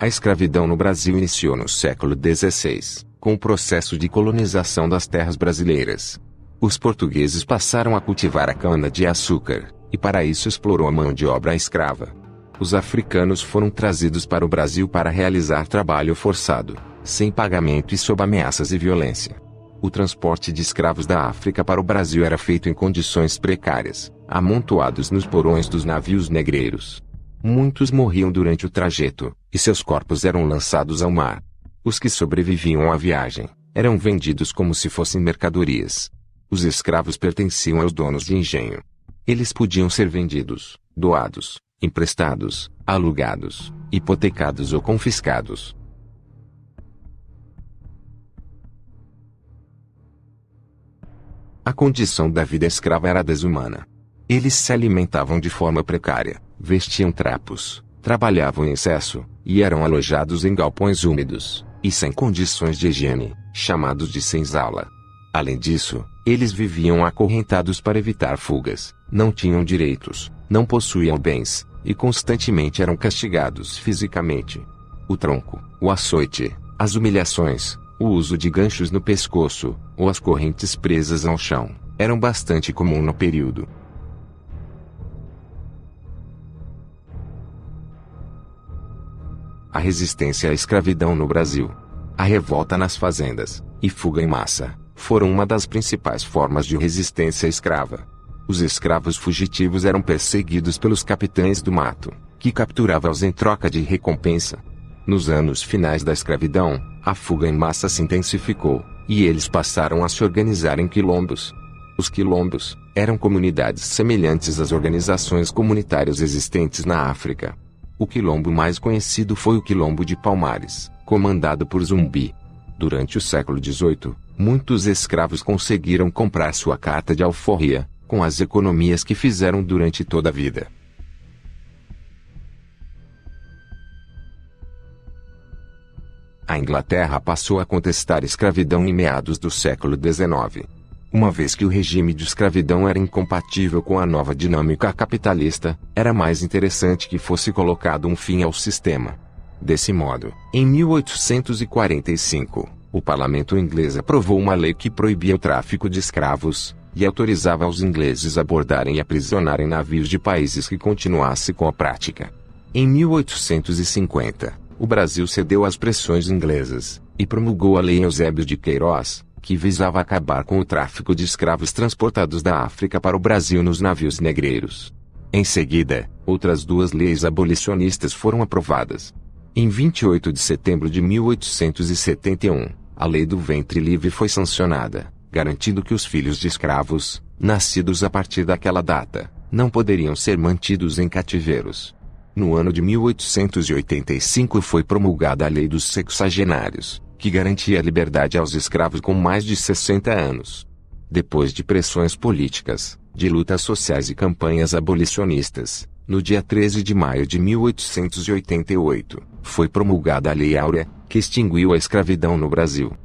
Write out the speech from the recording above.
A escravidão no Brasil iniciou no século XVI, com o processo de colonização das terras brasileiras. Os portugueses passaram a cultivar a cana-de-açúcar, e para isso explorou a mão de obra escrava. Os africanos foram trazidos para o Brasil para realizar trabalho forçado, sem pagamento e sob ameaças e violência. O transporte de escravos da África para o Brasil era feito em condições precárias, amontoados nos porões dos navios negreiros. Muitos morriam durante o trajeto, e seus corpos eram lançados ao mar. Os que sobreviviam à viagem, eram vendidos como se fossem mercadorias. Os escravos pertenciam aos donos de engenho. Eles podiam ser vendidos, doados, emprestados, alugados, hipotecados ou confiscados. A condição da vida escrava era desumana. Eles se alimentavam de forma precária, vestiam trapos, trabalhavam em excesso, e eram alojados em galpões úmidos, e sem condições de higiene, chamados de senzala. Além disso, eles viviam acorrentados para evitar fugas, não tinham direitos, não possuíam bens, e constantemente eram castigados fisicamente. O tronco, o açoite, as humilhações, o uso de ganchos no pescoço, ou as correntes presas ao chão, eram bastante comum no período. A resistência à escravidão no Brasil, a revolta nas fazendas, e fuga em massa, foram uma das principais formas de resistência escrava. Os escravos fugitivos eram perseguidos pelos capitães do mato, que capturavam-os em troca de recompensa. Nos anos finais da escravidão, a fuga em massa se intensificou, e eles passaram a se organizar em quilombos. Os quilombos eram comunidades semelhantes às organizações comunitárias existentes na África. O quilombo mais conhecido foi o Quilombo de Palmares, comandado por Zumbi. Durante o século XVIII, muitos escravos conseguiram comprar sua carta de alforria, com as economias que fizeram durante toda a vida. A Inglaterra passou a contestar a escravidão em meados do século XIX. Uma vez que o regime de escravidão era incompatível com a nova dinâmica capitalista, era mais interessante que fosse colocado um fim ao sistema. Desse modo, em 1845, o parlamento inglês aprovou uma lei que proibia o tráfico de escravos, e autorizava aos ingleses abordarem e aprisionarem navios de países que continuassem com a prática. Em 1850, o Brasil cedeu às pressões inglesas, e promulgou a Lei Eusébio de Queiroz, que visava acabar com o tráfico de escravos transportados da África para o Brasil nos navios negreiros. Em seguida, outras duas leis abolicionistas foram aprovadas. Em 28 de setembro de 1871, a Lei do Ventre Livre foi sancionada, garantindo que os filhos de escravos, nascidos a partir daquela data, não poderiam ser mantidos em cativeiros. No ano de 1885 foi promulgada a Lei dos Sexagenários, que garantia a liberdade aos escravos com mais de 60 anos. Depois de pressões políticas, de lutas sociais e campanhas abolicionistas, no dia 13 de maio de 1888, foi promulgada a Lei Áurea, que extinguiu a escravidão no Brasil.